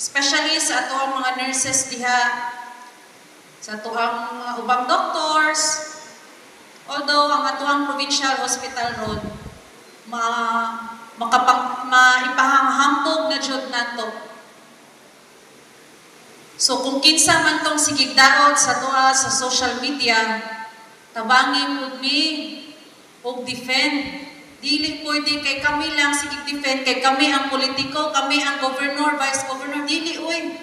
especially sa ato ang mga nurses diha, sa ato ang mga ubang doctors. Although ang ato ang provincial hospital road, maipahambog na jud nato. So kung kinsa man tong sigigdaot sa tuwa sa social media, tabangin pud mi og defend. Dili pwede kay kami lang sigig-defend, kay kami ang politiko, kami ang governor, vice governor, dili uy.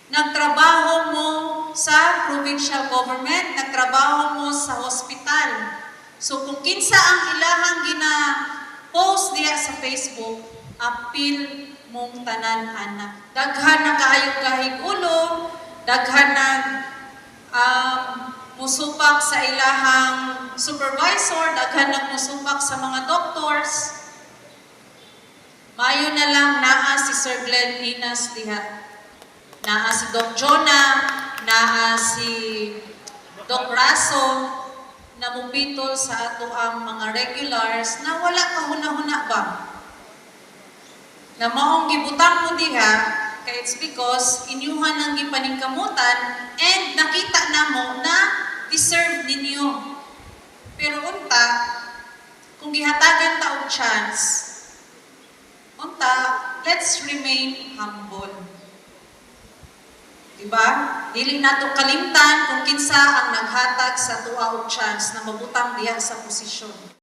Nagtrabaho mo sa provincial government, nagtrabaho mo sa hospital. So kung kinsa ang ilahang gina-post diya sa Facebook, appeal mong tanan anak. Daghan na kaayog-kahig ulo, daghan na musupak sa ilahang supervisor, daghan na musupak sa mga doctors. Mayo na lang naa si Sir Glenn Inas diha. Naa si Doc Jonah, naa si Doc Raso, na mupitol sa ato ang mga regulars na wala kahuna-huna ba? Na maong gibutang mo diha, kaya it's because inyuhan ang gipaningkamutan and nakita na mo na deserve ninyo. Pero unta, kung gihatagan ta og chance, unta, let's remain humble. Diba? Dili nato kalimtan kung kinsa ang naghatag sa tuwa og chance na mabutang diha sa posisyon.